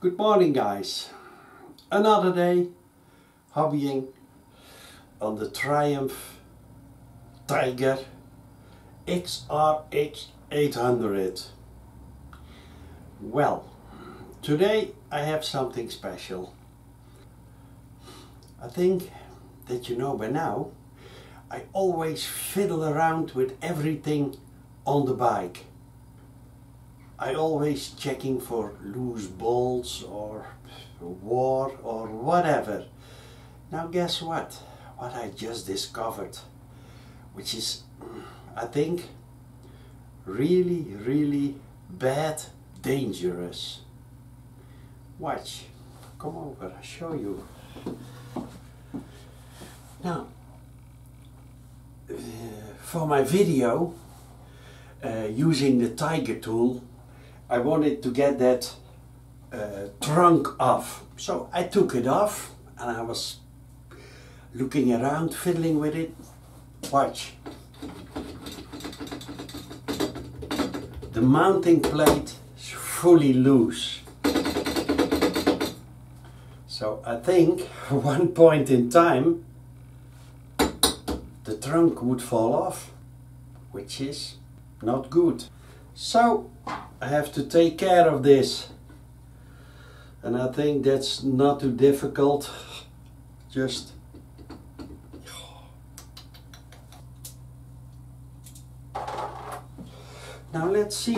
Good morning, guys. Another day hobbying on the TRIUMPH Tiger XRx 800. Well, today I have something special. I think that you know by now, I always fiddle around with everything on the bike. I always checking for loose bolts or war or whatever. Now guess what? What I just discovered, which is, I think, really bad, dangerous. Watch, come over, I'll show you. Now, for my video, using the Tiger tool, I wanted to get that trunk off. So I took it off and I was looking around, fiddling with it. Watch. The mounting plate is fully loose. So I think at one point in time the trunk would fall off, which is not good. So I have to take care of this, and I think that's not too difficult. Just now let's see.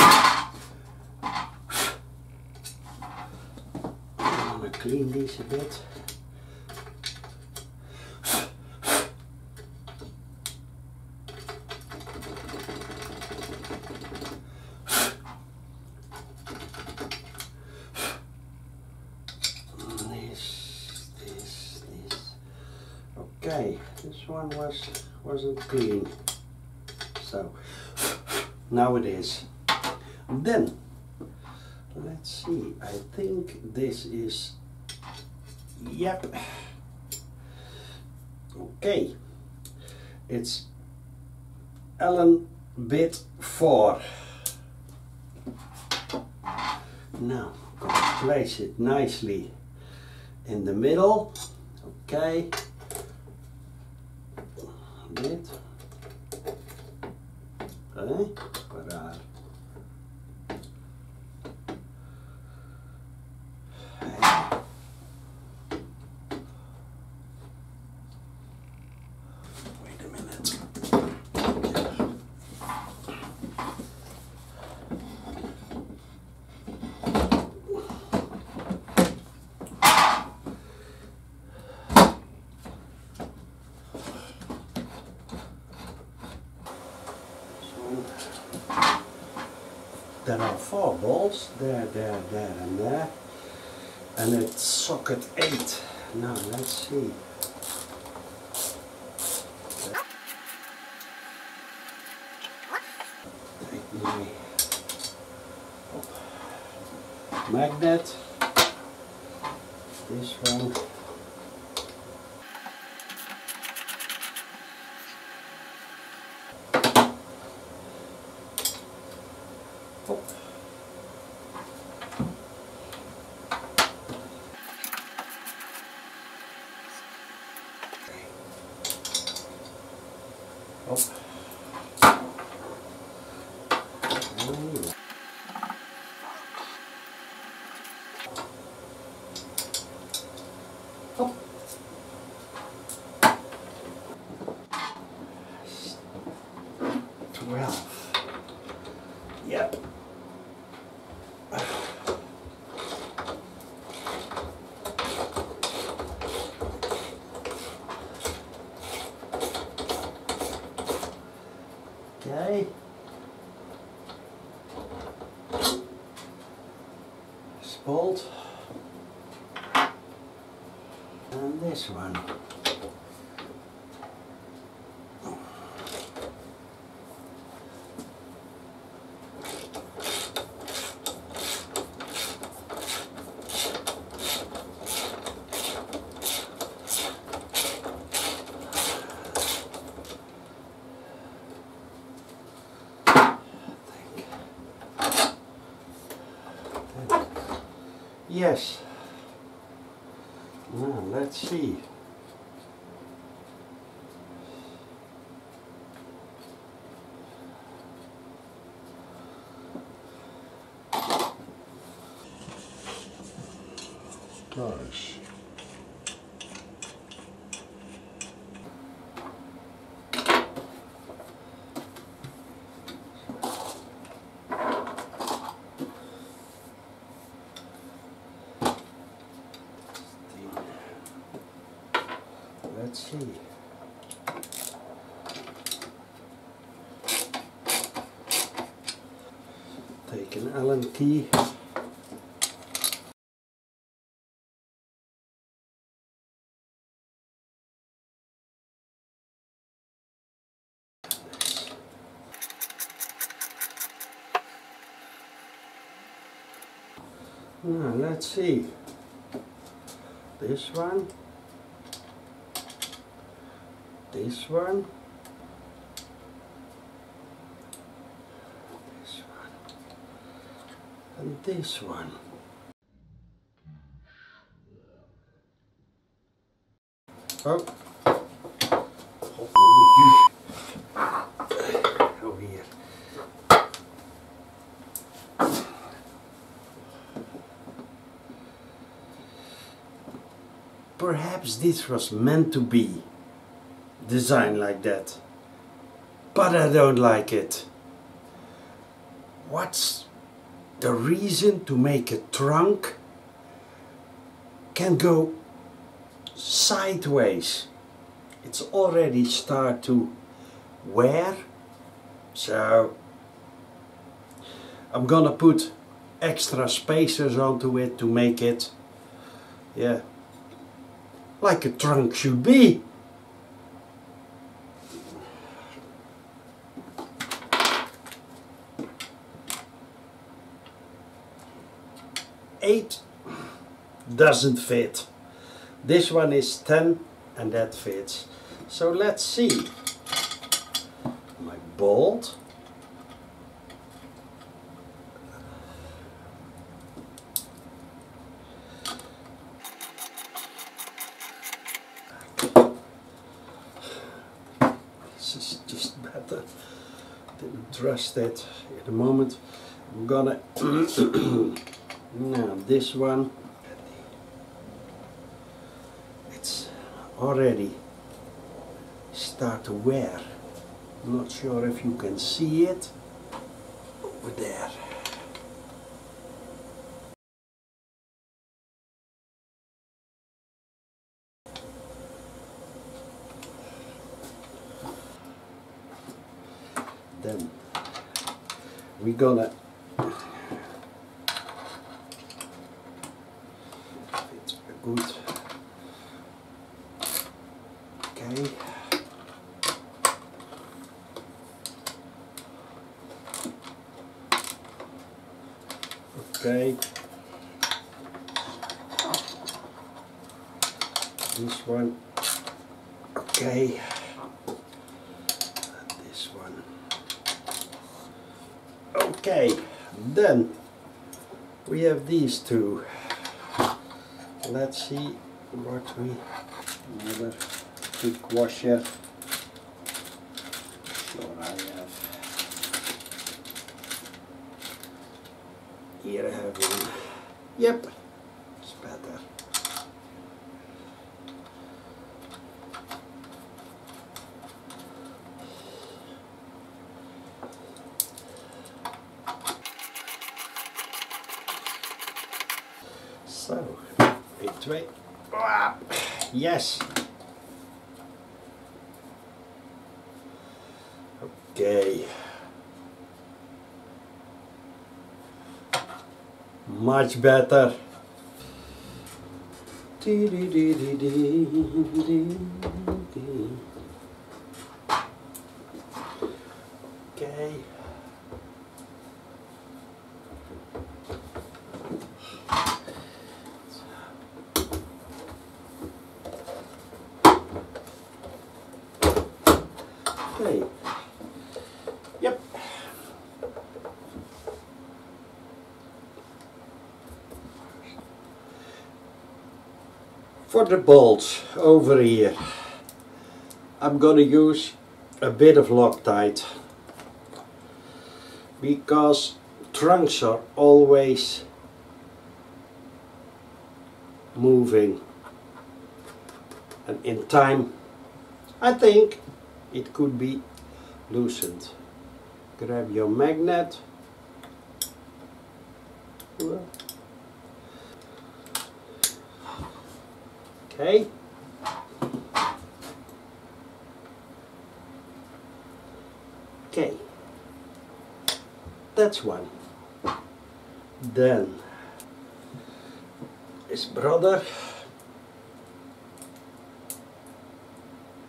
I'm gonna clean these a bit. Okay, this one wasn't clean, so now it is. Then let's see. I think this is, yep. Okay, it's Allen bit 4. Now I'm gonna place it nicely in the middle. Okay. Dit. Paraat. Wait a minute. There are 4 bolts, there, and there, and it's socket 8. Now let's see. Take my magnet, this one. Oh. 12. Yep. Okay. This bolt. And this one. Yes. Now let's see. Nice. Let's see. Take an Allen key. Now let's see. This one. This one. This one. And this one. Oh. Oh, here. Perhaps this was meant to be designed like that, but I don't like it. What's the reason to make a trunk can go sideways? It's already start to wear, so I'm gonna put extra spacers onto it to make it, yeah, like a trunk should be. Eight doesn't fit. This one is 10 and that fits. So let's see. My bolt. This is just better. Didn't trust it at the moment. I'm gonna now this one, it's already start to wear. I'm not sure if you can see it over there. Then we're gonna it's good. Okay. Okay. This one. Okay. This one. Okay. Then we have these two. Let's see what we another quick washer. Sure I have. Here I have one. Yep, it's better. So, 1, 2, yes. Okay. Much better. Okay. Okay. Yep. For the bolts over here, I'm gonna use a bit of Loctite because trunks are always moving, and in time I think it could be loosened. Grab your magnet. Okay. Okay. That's one. Then his brother.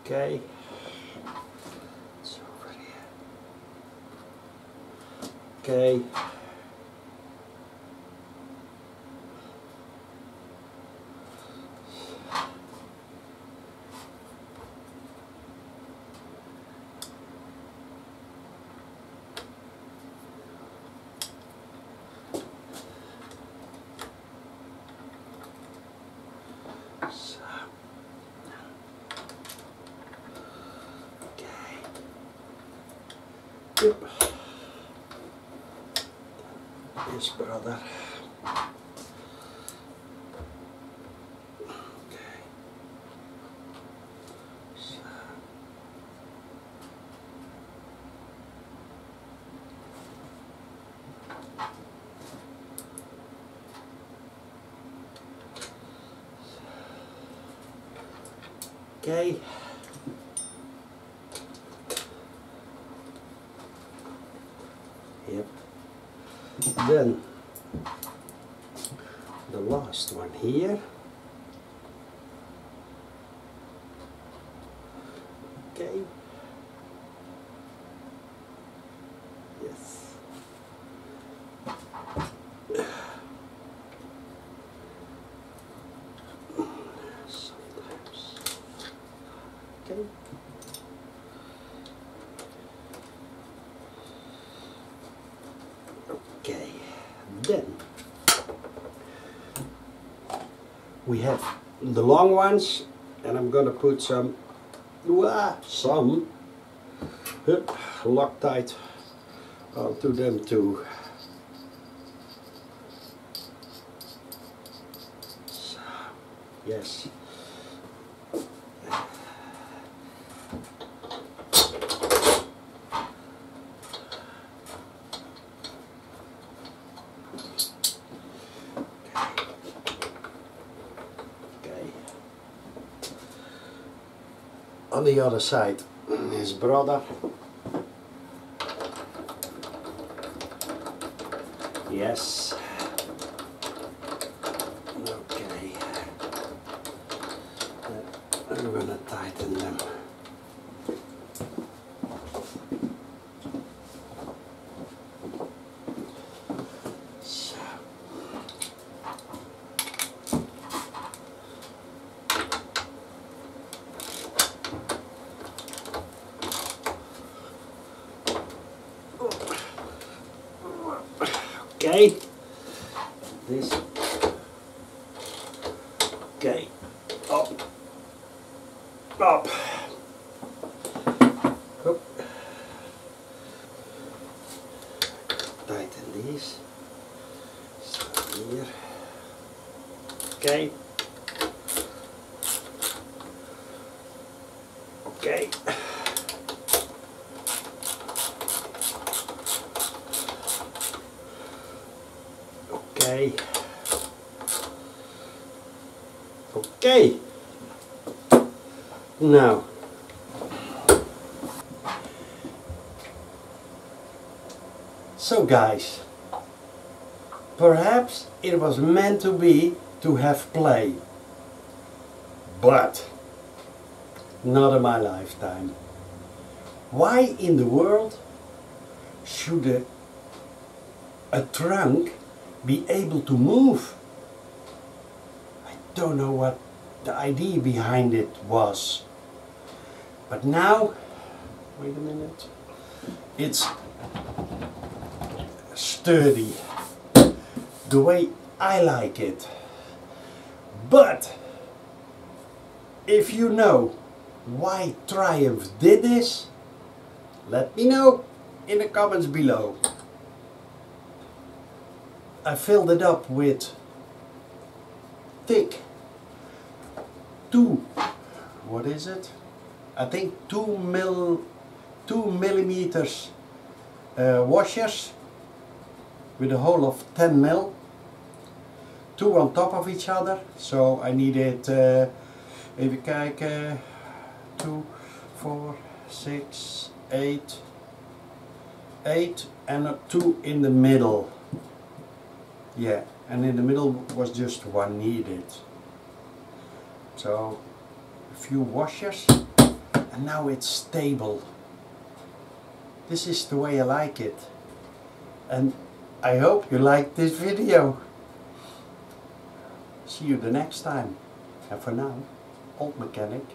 Okay. It's over here. Okay. Yep. His brother. Okay. So. Okay. Yep. Then the last one here. Okay. Yes. Sometimes. Okay. Okay, then we have the long ones, and I'm gonna put some Loctite onto them too. So, yes. On the other side, his brother. Yes. Okay. I'm gonna tighten them. So. Okay, this, okay, up, up, up, tighten these, so here, okay, okay. Okay. Okay. Now, so guys, perhaps it was meant to be to have play, but not in my lifetime. Why in the world should a trunk be able to move? I don't know what the idea behind it was. But now, wait a minute, it's sturdy, the way I like it. But If you know why Triumph did this, let me know in the comments below. I filled it up with thick what is it? I think 2 millimeters washers with a hole of 10 mil. 2 on top of each other. So I needed, even kijken, 2, 4, 6, 8 and 2 in the middle. Yeah, and in the middle was just 1 needed. So a few washers and now it's stable. This is the way I like it. And I hope you liked this video. See you the next time. And for now, old mechanic.